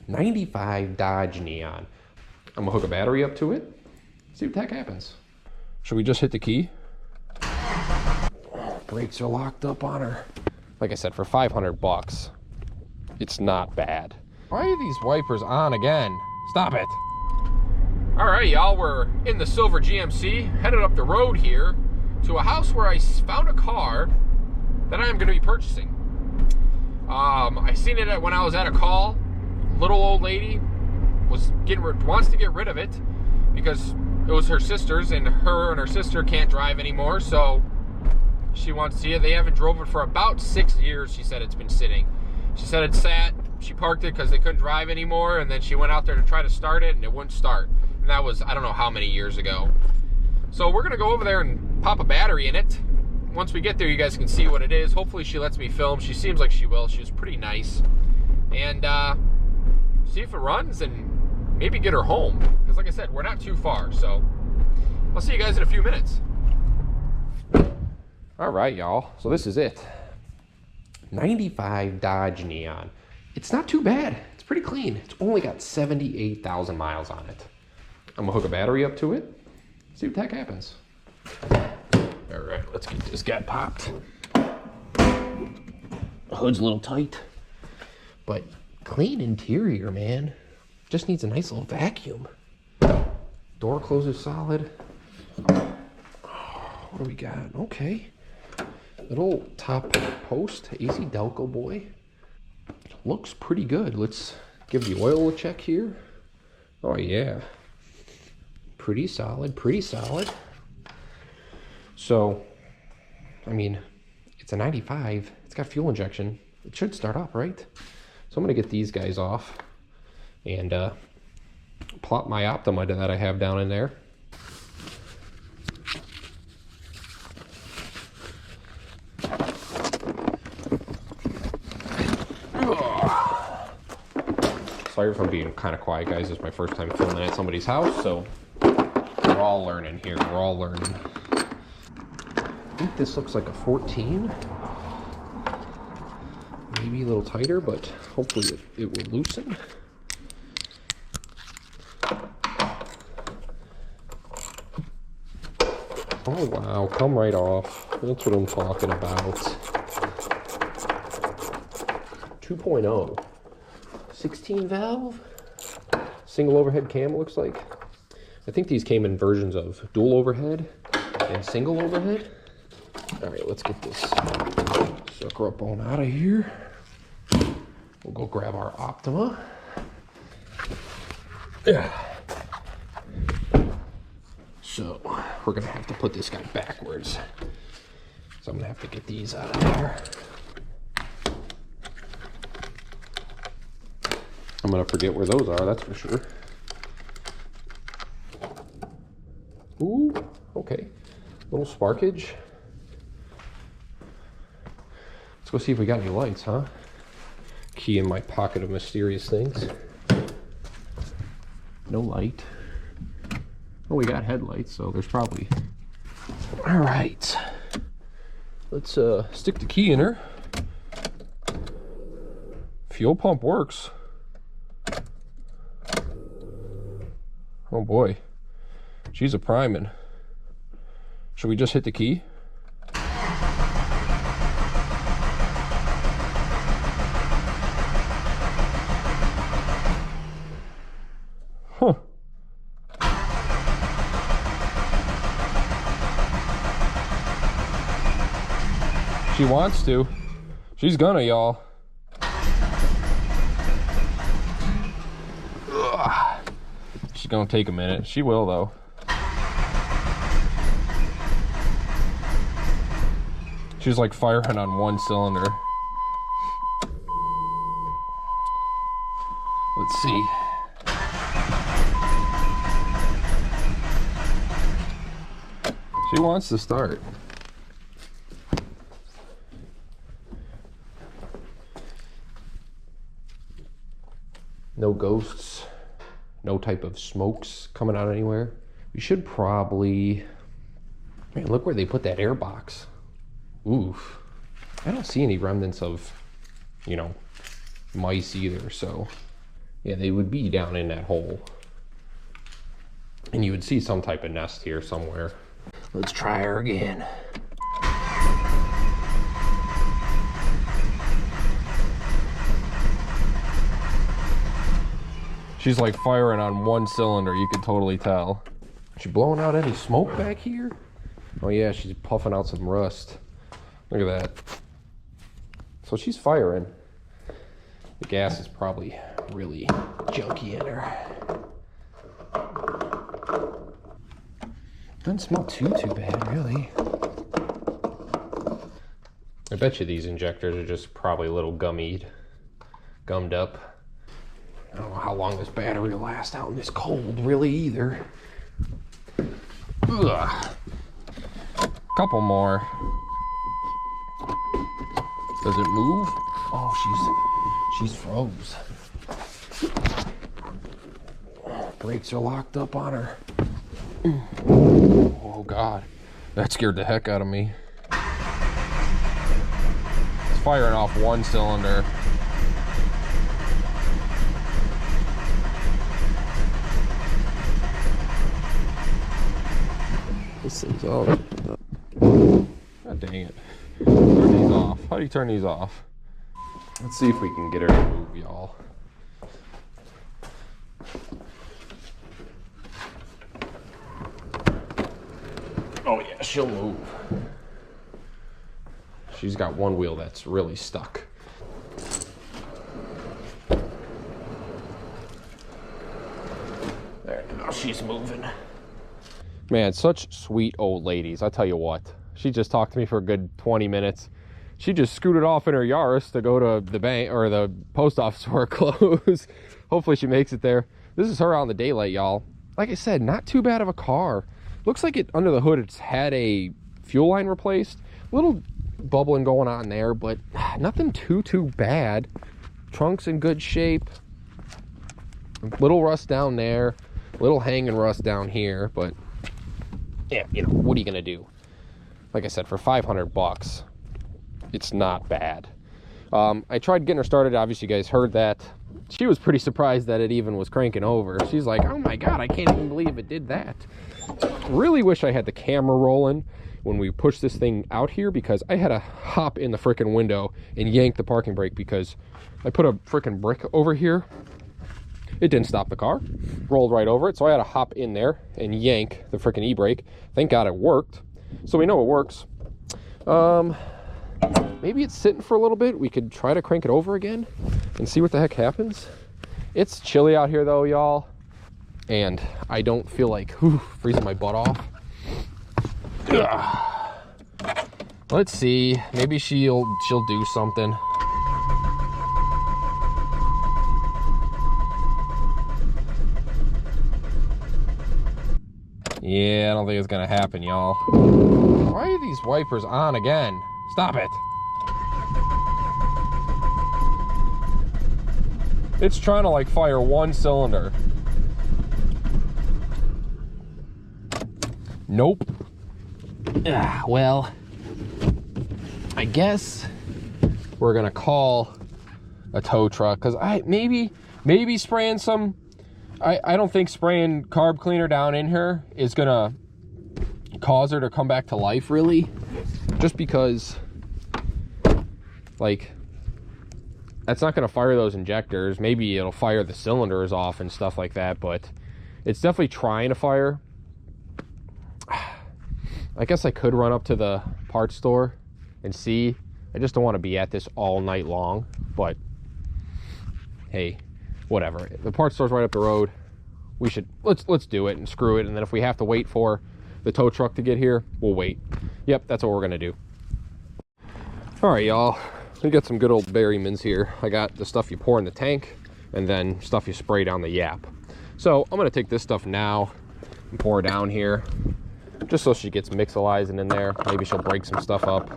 95 Dodge Neon. I'm gonna hook a battery up to it, see what the heck happens. Should we just hit the key? Oh, brakes are locked up on her. Like I said, for 500 bucks, it's not bad. Why are these wipers on again? Stop it. All right, y'all, we're in the silver GMC, headed up the road here to a house where I found a car that I am gonna be purchasing. I seen it when I was at a call. Little old lady wants to get rid of it because it was her sister's, and her sister can't drive anymore, so she wants to see it. They haven't drove it for about 6 years. She said it's been sitting. She said it sat. She parked it because they couldn't drive anymore, and then she went out there to try to start it, and it wouldn't start. And that was, I don't know how many years ago. So we're gonna go over there and pop a battery in it. Once we get there, you guys can see what it is. Hopefully she lets me film. She seems like she will. She was pretty nice. And see if it runs and maybe get her home. Because like I said, we're not too far. So I'll see you guys in a few minutes. All right, y'all. So this is it. 95 Dodge Neon. It's not too bad. It's pretty clean. It's only got 78,000 miles on it. I'm gonna hook a battery up to it. See what the heck happens. All right, let's get this guy popped. The hood's a little tight, but clean interior, man. Just needs a nice little vacuum. Door closes solid. What do we got? Okay. Little top post, AC Delco boy. Looks pretty good. Let's give the oil a check here. Oh yeah. Pretty solid, pretty solid. So, I mean, it's a 95. It's got fuel injection. It should start up, right? So I'm gonna get these guys off and plop my Optima that I have down in there. Sorry if I'm being kind of quiet, guys. It's my first time filming at somebody's house, so we're all learning here. We're all learning. I think this looks like a 14. Maybe a little tighter, but hopefully it will loosen. Oh wow, come right off. That's what I'm talking about. 2.0. 16 valve. Single overhead cam, looks like. I think these came in versions of dual overhead and single overhead. All right, let's get this sucker up on out of here. We'll go grab our Optima. Yeah. So we're gonna have to put this guy backwards. So I'm gonna have to get these out of there. I'm gonna forget where those are, that's for sure. Ooh, okay. Little sparkage. Let's go see if we got any lights, huh? Key in my pocket of mysterious things. No light. Oh, we got headlights, so there's probably... All right. Let's stick the key in her. Fuel pump works. Oh boy. She's a priming. Should we just hit the key? Huh. She wants to. She's gonna, y'all. She's gonna take a minute. She will, though. She's like firing on one cylinder. Let's see. She wants to start. No ghosts, no type of smokes coming out anywhere. We should probably, man, look where they put that air box. Oof. I don't see any remnants of, you know, mice either, so Yeah, they would be down in that hole. And you would see some type of nest here somewhere. Let's try her again. She's like firing on one cylinder, you could totally tell. Is she blowing out any smoke back here? Oh yeah, she's puffing out some rust. Look at that. So she's firing. The gas is probably really junky in her. Doesn't smell too bad, really. I bet you these injectors are just probably a little gummed up. I don't know how long this battery will last out in this cold, really, either. Ugh. Couple more. Does it move? Oh, she's froze. Brakes are locked up on her. Oh God, that scared the heck out of me. It's firing off one cylinder. This thing's off. God dang it. Turn these off. How do you turn these off? Let's see if we can get her to move, y'all. Oh yeah, she'll move. She's got one wheel that's really stuck. There, now she's moving. Man, such sweet old ladies, I tell you what. She just talked to me for a good 20 minutes. She just scooted off in her Yaris to go to the bank or the post office for her clothes. Hopefully she makes it there. This is her out in the daylight, y'all. Like I said, not too bad of a car. Looks like it under the hood, it's had a fuel line replaced. A little bubbling going on there, but nothing too bad. Trunk's in good shape. Little rust down there. Little hanging rust down here, but yeah, you know, what are you gonna do? Like I said, for 500 bucks, it's not bad. I tried getting her started. Obviously, you guys heard that. She was pretty surprised that it even was cranking over. She's like, oh my God, I can't even believe it did that. Really wish I had the camera rolling when we pushed this thing out here, because I had to hop in the freaking window and yank the parking brake because I put a freaking brick over here. It didn't stop the car, rolled right over it, so I had to hop in there and yank the freaking e-brake. Thank God it worked. So we know it works. Maybe it's sitting for a little bit. We could try to crank it over again and see what the heck happens. It's chilly out here though, y'all, and I don't feel like freezing my butt off. Ugh. Let's see. Maybe she'll do something. Yeah, I don't think it's gonna happen, y'all. Why are these wipers on again? Stop it. It's trying to like fire one cylinder. Nope. Well, I guess we're gonna call a tow truck, because maybe spraying some, I don't think spraying carb cleaner down in her is gonna cause her to come back to life, really. Just because, like, that's not gonna fire those injectors. Maybe it'll fire the cylinders off and stuff like that, but it's definitely trying to fire. I guess I could run up to the parts store and see. I just don't want to be at this all night long, but hey, whatever. The parts store's right up the road. We should, let's do it and screw it. And then if we have to wait for the tow truck to get here, we'll wait. Yep, that's what we're gonna do. All right, y'all. We got some good old Berrymans here. I got the stuff you pour in the tank and then stuff you spray down the yap. So I'm gonna take this stuff now and pour it down here, just so she gets mixolizing in there. Maybe she'll break some stuff up.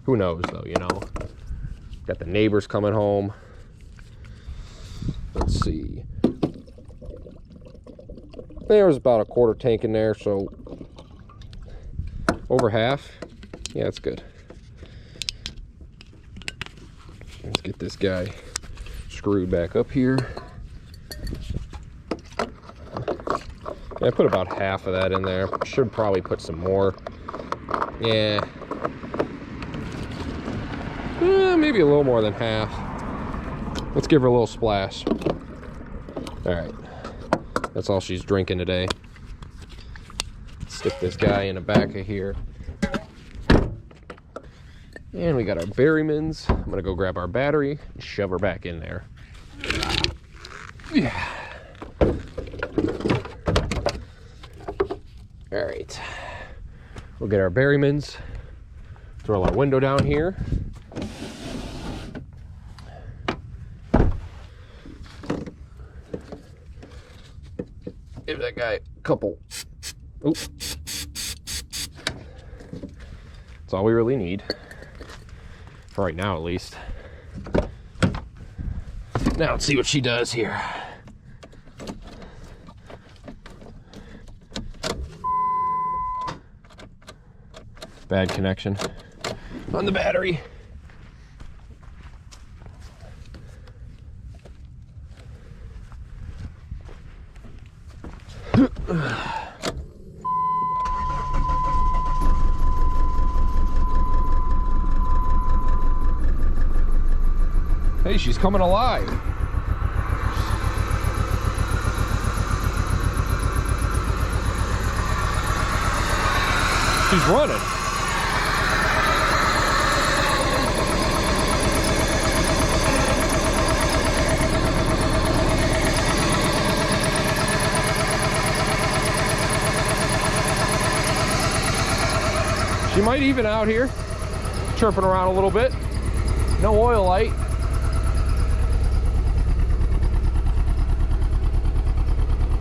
Who knows though, you know. Got the neighbors coming home. Let's see. There's about a quarter tank in there, so over half. Yeah, that's good. Let's get this guy screwed back up here. I put about half of that in there. Should probably put some more. Yeah. Maybe a little more than half. Let's give her a little splash. All right. That's all she's drinking today. Stick this guy in the back of here. And we got our Berrymans. I'm gonna go grab our battery and shove her back in there. Yeah. All right. We'll get our Berrymans. Throw our window down here. Give that guy a couple. Oops. That's all we really need. For right now, at least. Now let's see what she does here. Bad connection on the battery. Hey, she's coming alive. She's running. She might even out here, chirping around a little bit. No oil light.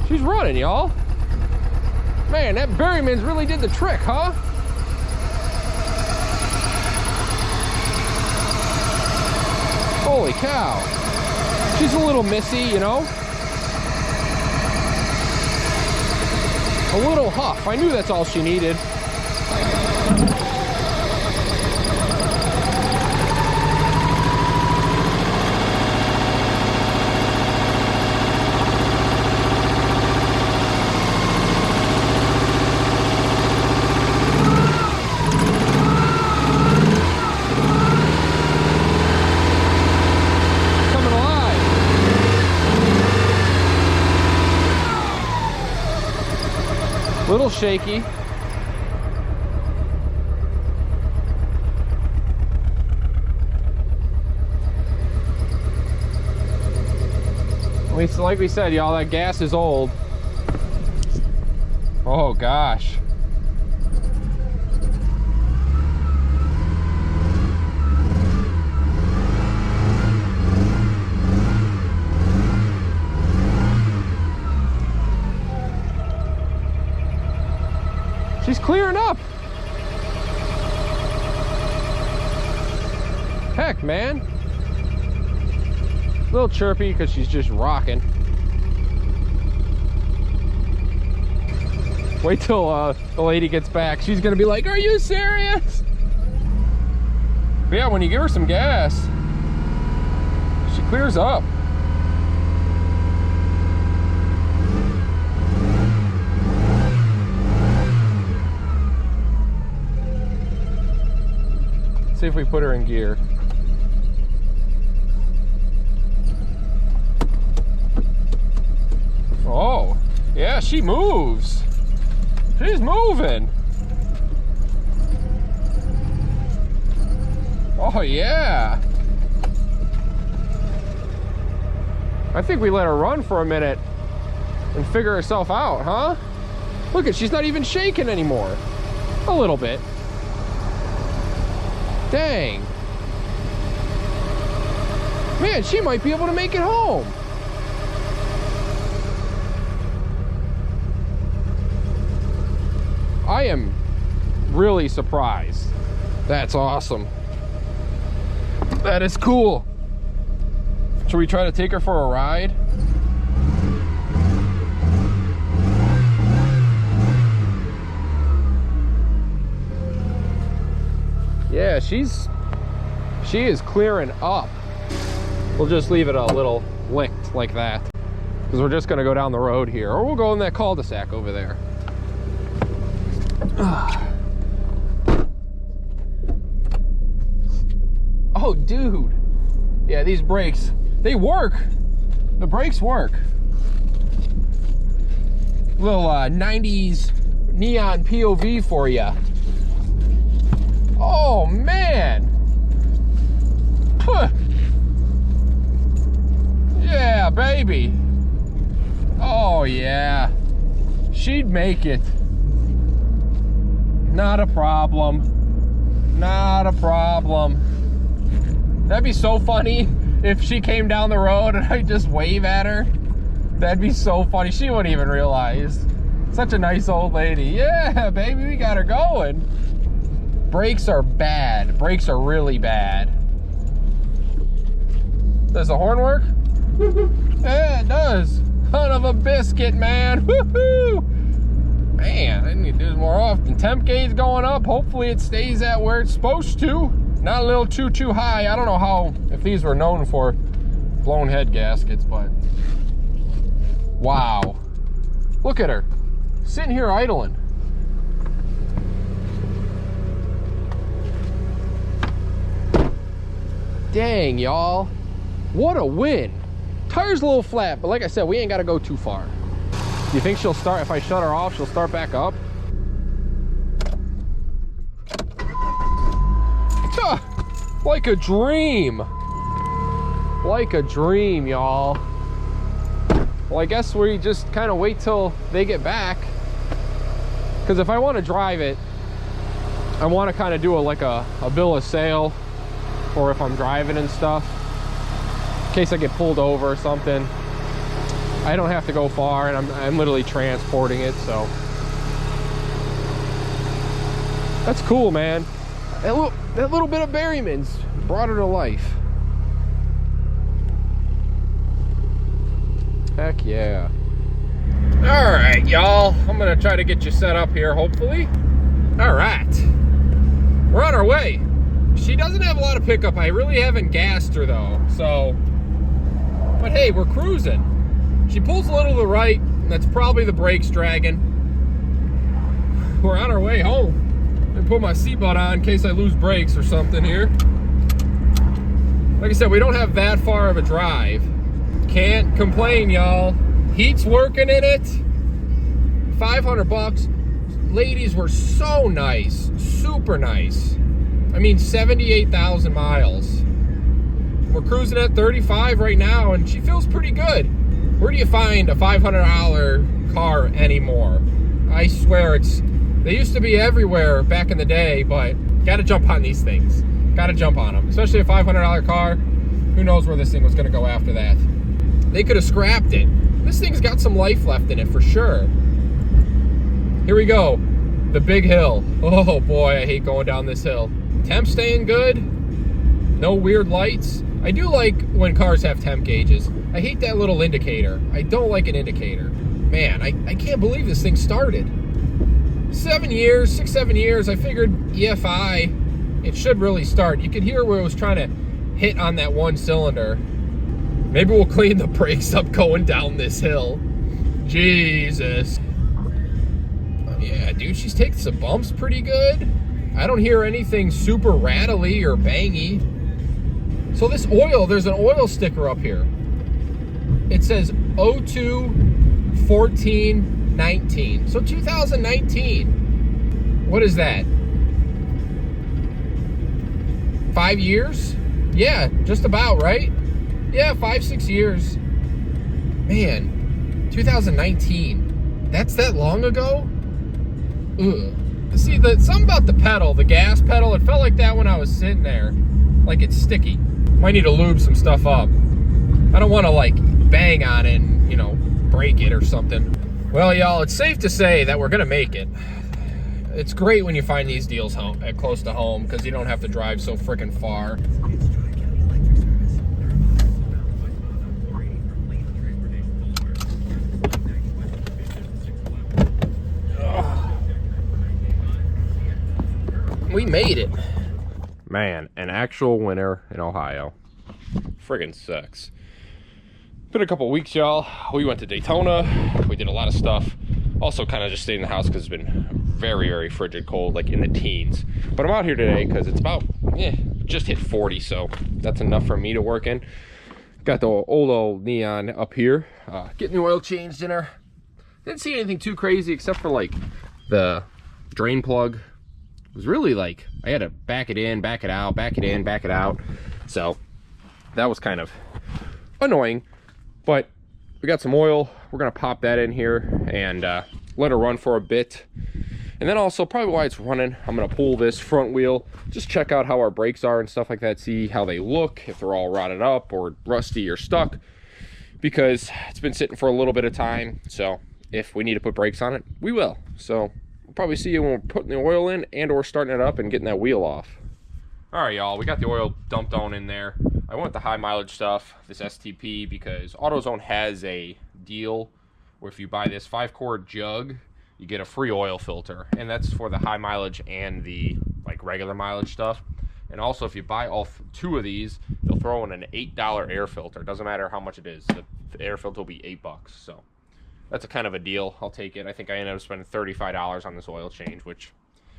She's running, y'all. Man, that Berryman's really did the trick, huh? Holy cow. She's a little missy, you know? A little huff. I knew that's all she needed. Little shaky. Like we said, y'all, that gas is old. Oh gosh. She's clearing up. Heck, man. A little chirpy because she's just rocking. Wait till the lady gets back. She's gonna be like, "Are you serious?" But yeah, when you give her some gas, she clears up. See if we put her in gear. Oh, yeah, she moves. She's moving. Oh, yeah. I think we let her run for a minute and figure herself out, huh? Look at, she's not even shaking anymore. A little bit. Dang. Man, she might be able to make it home. I am really surprised. That's awesome. That is cool. Should we try to take her for a ride? Yeah, she is clearing up. We'll just leave it a little licked like that, because we're just gonna go down the road here, or we'll go in that cul-de-sac over there. Oh, dude. Yeah, these brakes, they work. The brakes work. Little 90s neon POV for you. Oh, man. Huh. Yeah, baby. Oh, yeah. She'd make it. Not a problem. Not a problem. That'd be so funny if she came down the road and I just wave at her. That'd be so funny. She wouldn't even realize. Such a nice old lady. Yeah, baby, we got her going. Brakes are bad. Brakes are really bad. Does the horn work? Yeah, it does. Son of a biscuit, man. Woohoo! Man, I need to do this more often. Temp gauge going up. Hopefully it stays at where it's supposed to. Not a little too high. I don't know how, if these were known for blown head gaskets, but wow. Look at her. Sitting here idling. Dang, y'all. What a win. Tire's a little flat, but like I said, we ain't got to go too far. Do you think she'll start, if I shut her off, she'll start back up? Like a dream. Like a dream, y'all. Well, I guess we just kind of wait till they get back. Because if I want to drive it, I want to kind of do like a bill of sale, or if I'm driving and stuff, in case I get pulled over or something. I don't have to go far, and I'm literally transporting it, so. That's cool, man. That little bit of Berryman's brought her to life. Heck yeah. All right, y'all. I'm gonna try to get you set up here, hopefully. All right. We're on our way. She doesn't have a lot of pickup. I really haven't gassed her though, so. But hey, we're cruising. She pulls a little to the right, and that's probably the brakes dragging. We're on our way home. I put my seatbelt on in case I lose brakes or something here. Like I said, we don't have that far of a drive. Can't complain, y'all. Heat's working in it. 500 bucks. Ladies were so nice, super nice. I mean, 78,000 miles. We're cruising at 35 right now, and she feels pretty good. Where do you find a $500 car anymore? I swear they used to be everywhere back in the day, but gotta jump on these things. Gotta jump on them, especially a $500 car. Who knows where this thing was gonna go after that? They could have scrapped it. This thing's got some life left in it for sure. Here we go. The big hill. Oh boy, I hate going down this hill. Temp staying good. No weird lights. I do like when cars have temp gauges. I hate that little indicator. I don't like an indicator. Man, I can't believe this thing started. 7 years, 6, 7 years. I figured EFI, it should really start. You could hear where it was trying to hit on that one cylinder. Maybe we'll clean the brakes up going down this hill. Jesus. Oh, yeah, dude, she's taking some bumps pretty good. I don't hear anything super rattly or bangy. So this oil, there's an oil sticker up here. It says 02 14 19. So 2019. What is that? 5 years? Yeah, just about, right? Yeah, 5, 6 years. Man, 2019. That's that long ago? Ugh. See, something about the pedal, the gas pedal, it felt like that when I was sitting there. Like it's sticky. Might need to lube some stuff up. I don't want to like bang on it and, you know, break it or something. Well, y'all, it's safe to say that we're gonna make it. It's great when you find these deals close to home, because you don't have to drive so freaking far. We made it. Man, an actual winter in Ohio. friggin' sucks. Been a couple weeks, y'all. We went to Daytona. We did a lot of stuff. Also kind of just stayed in the house because it's been very, very frigid cold, like in the teens. But I'm out here today because it's about, just hit 40, so that's enough for me to work in. Got the old Neon up here. Getting the oil changed in her. Didn't see anything too crazy except for like the drain plug. It was really like, I had to back it in, back it out, back it in, back it out. So that was kind of annoying. But we got some oil. We're gonna pop that in here and let her run for a bit. And then also, probably while it's running, I'm gonna pull this front wheel, just check out how our brakes are and stuff like that, see how they look, if they're all rotted up or rusty or stuck, because it's been sitting for a little bit of time. So if we need to put brakes on it, we will. So we'll probably see you when we're putting the oil in and or starting it up and getting that wheel off. All right, y'all, we got the oil dumped on in there. I went with the high mileage stuff, this STP, because AutoZone has a deal where if you buy this 5-quart jug, you get a free oil filter, and that's for the high mileage and the like regular mileage stuff. And also, if you buy all 2 of these, they'll throw in an $8 air filter. Doesn't matter how much it is. The air filter will be $8. So that's a kind of a deal. I'll take it. I think I ended up spending $35 on this oil change, which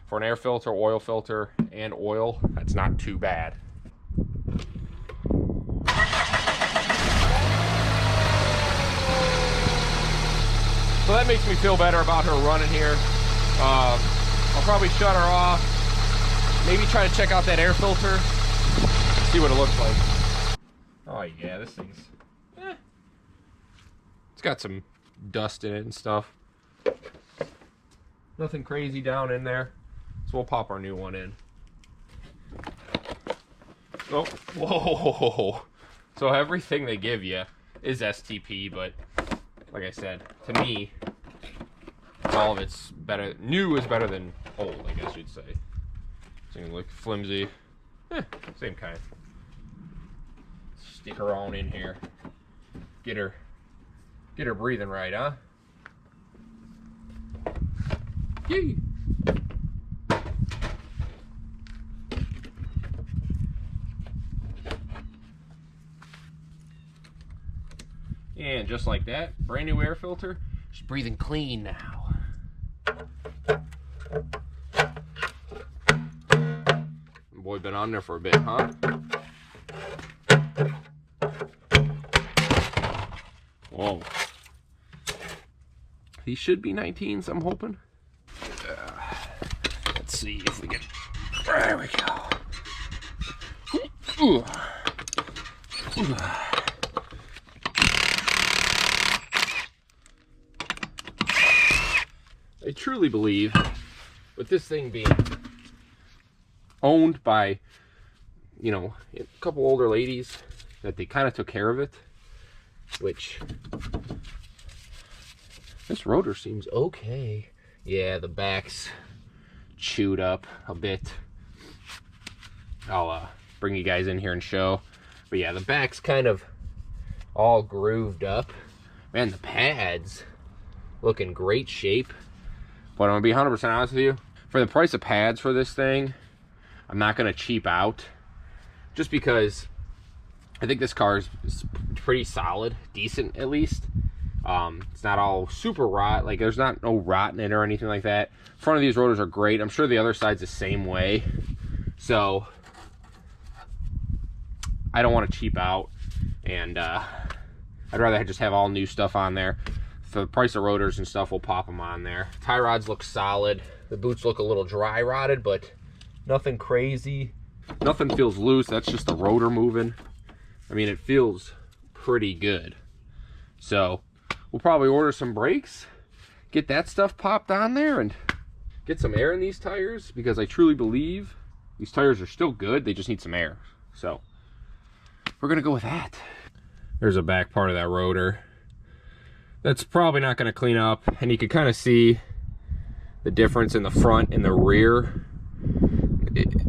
for an air filter, oil filter, and oil, that's not too bad. So that makes me feel better about her running here. I'll probably shut her off. Maybe try to check out that air filter. See what it looks like. Oh yeah, this thing's... It's got some dust in it and stuff. Nothing crazy down in there. So we'll pop our new one in. Oh, whoa. So everything they give you is STP, but like I said, to me, all of it's better. New is better than old, I guess you'd say. So you can look flimsy. Same kind. Stick her on in here. Get her breathing right, huh? Yee! And just like that, brand new air filter. She's breathing clean now. Boy, been on there for a bit, huh? Whoa. These should be 19s, I'm hoping. Let's see if we can. There we go. Ooh. Ooh. I truly believe, with this thing being owned by, you know, a couple older ladies, that they kind of took care of it, which this rotor seems okay. Yeah, the back's chewed up a bit. I'll bring you guys in here and show. But yeah, the back's kind of all grooved up. Man, the pads look in great shape. But I'm gonna be 100% honest with you, for the price of pads for this thing, I'm not gonna cheap out, just because I think this car is pretty solid, decent at least. It's not all super rot, like there's not no rot in it or anything like that. Front of these rotors are great. I'm sure the other side's the same way. So I don't want to cheap out, and I'd rather just have all new stuff on there. For the price of rotors and stuff, we'll pop them on there. Tie rods look solid. The boots look a little dry rotted, but nothing crazy. Nothing feels loose. That's just the rotor moving. I mean, it feels pretty good. So we'll probably order some brakes, get that stuff popped on there, and get some air in these tires, because I truly believe these tires are still good. They just need some air. So we're gonna go with that. There's a back part of that rotor. That's probably not going to clean up, and you can kind of see the difference in the front and the rear.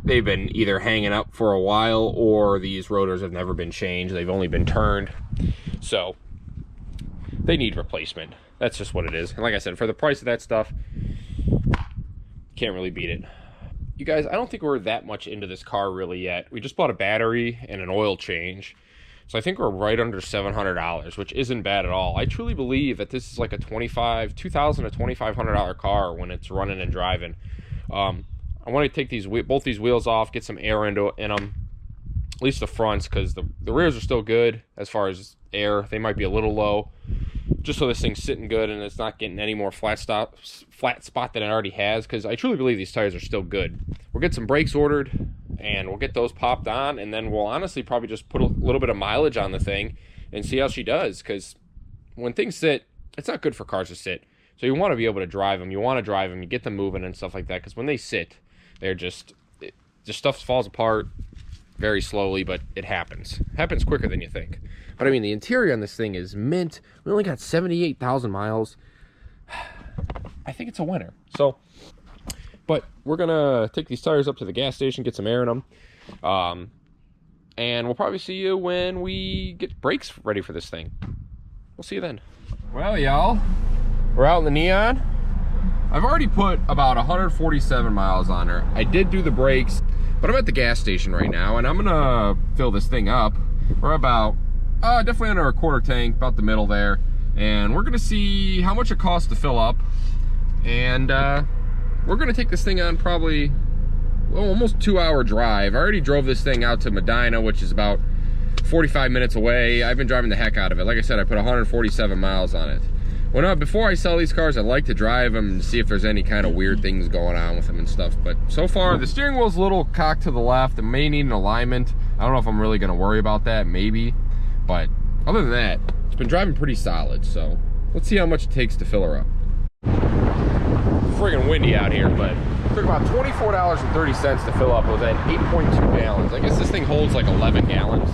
They've been either hanging up for a while, or these rotors have never been changed. They've only been turned, so they need replacement. That's just what it is. And like I said, for the price of that stuff, can't really beat it. You guys, I don't think we're that much into this car really yet. We just bought a battery and an oil change. So I think we're right under $700, which isn't bad at all. I truly believe that this is like a $2,000 to $2,500 car when it's running and driving. I want to take both these wheels off, get some air in them, at least the fronts, because the rears are still good as far as air. They might be a little low, just so this thing's sitting good and it's not getting any more flat spot than it already has, because I truly believe these tires are still good. We'll get some brakes ordered, and we'll get those popped on, and then we'll honestly probably just put a little bit of mileage on the thing and see how she does, because when things sit, it's not good for cars to sit. So you want to be able to drive them. You want to drive them. You get them moving and stuff like that, because when they sit, they're just stuff falls apart very slowly, but it happens. It happens quicker than you think. But I mean, the interior on this thing is mint. We only got 78,000 miles. I think it's a winner. So, but we're gonna take these tires up to the gas station, get some air in them, and we'll probably see you when we get brakes ready for this thing. We'll see you then. Well, y'all, we're out in the Neon. I've already put about 147 miles on her. I did do the brakes, but I'm at the gas station right now, and I'm gonna fill this thing up. We're about definitely under a quarter tank, about the middle there, and we're gonna see how much it costs to fill up, and we're gonna take this thing on probably almost 2-hour drive. I already drove this thing out to Medina, which is about 45 minutes away. I've been driving the heck out of it. Like I said, I put 147 miles on it. Well, before I sell these cars, I like to drive them and see if there's any kind of weird things going on with them and stuff. But so far, the steering wheel's a little cocked to the left. It may need an alignment. I don't know if I'm really going to worry about that, maybe. But other than that, it's been driving pretty solid. So let's see how much it takes to fill her up. It's friggin' windy out here, but it took about $24.30 to fill up. It was at 8.2 gallons. I guess this thing holds like 11 gallons.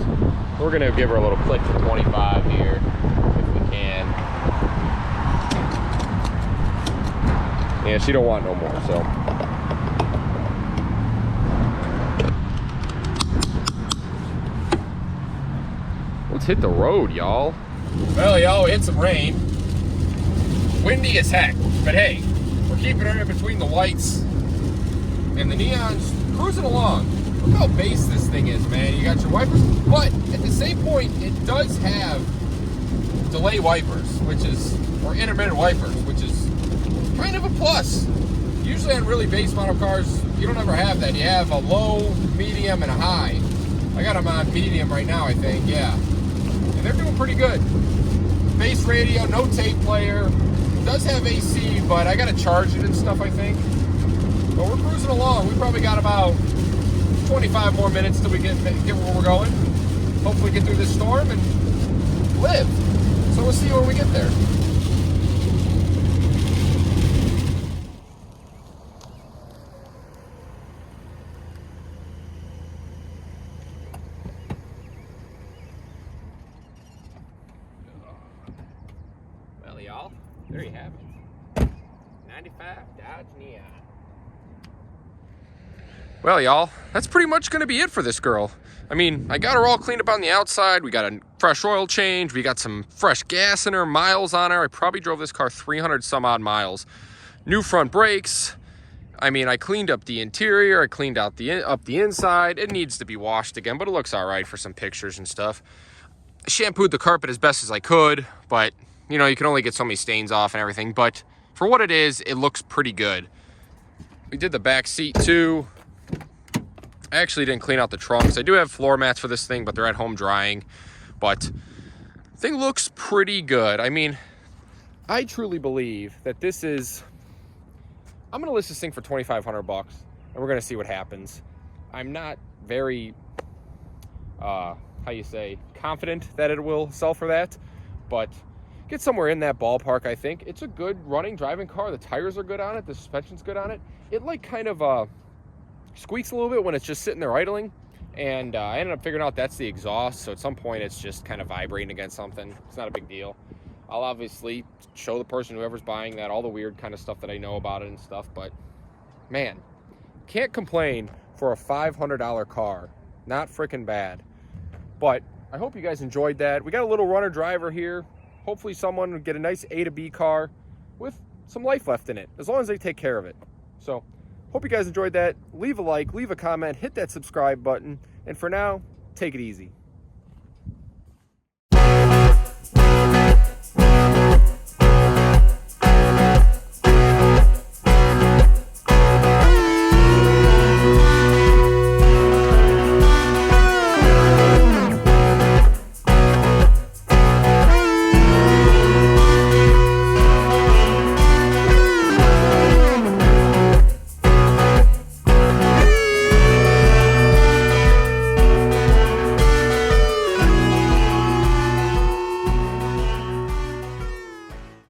We're going to give her a little click to 25 here, if we can. Yeah, she don't want no more, so. Let's hit the road, y'all. Well, y'all, we hit some rain. Windy as heck, but hey, we're keeping her in between the whites and the Neons, cruising along. Look how base this thing is, man. You got your wipers, but at the same point, it does have delay wipers, or intermittent wipers, which is kind of a plus. Usually on really base model cars, you don't ever have that. You have a low, medium, and a high. I got them on medium right now, I think, yeah. And they're doing pretty good. Base radio, no tape player. It does have AC, but I got to charge it and stuff, I think. But we're cruising along. We probably got about 25 more minutes till we get where we're going. Hopefully get through this storm and live. So we'll see you when we get there. Well, y'all, there you have it. 95 Dodge Neon. Well, y'all, that's pretty much going to be it for this girl. I mean, I got her all cleaned up on the outside. We got a fresh oil change. We got some fresh gas in her, miles on her. I probably drove this car 300 some odd miles. New front brakes. I mean, I cleaned up the interior. I cleaned out up the inside. It needs to be washed again, but it looks all right for some pictures and stuff. I shampooed the carpet as best as I could, but, you know, you can only get so many stains off and everything. But for what it is, it looks pretty good. We did the back seat, too. I actually didn't clean out the trunks. I do have floor mats for this thing, but they're at home drying. But the thing looks pretty good. I mean, I truly believe that this is... I'm going to list this thing for $2,500, and we're going to see what happens. I'm not very, confident that it will sell for that, but get somewhere in that ballpark, I think. It's a good running, driving car. The tires are good on it. The suspension's good on it. It, like, kind of squeaks a little bit when it's just sitting there idling, and I ended up figuring out that's the exhaust, so at some point it's just kind of vibrating against something. It's not a big deal. I'll obviously show the person, whoever's buying that, all the weird kind of stuff that I know about it and stuff, but man, can't complain for a $500 car. Not freaking bad. But I hope you guys enjoyed that. We got a little runner driver here. Hopefully someone will get a nice A to B car with some life left in it, as long as they take care of it. So hope you guys enjoyed that. Leave a like, leave a comment, hit that subscribe button, and for now, take it easy.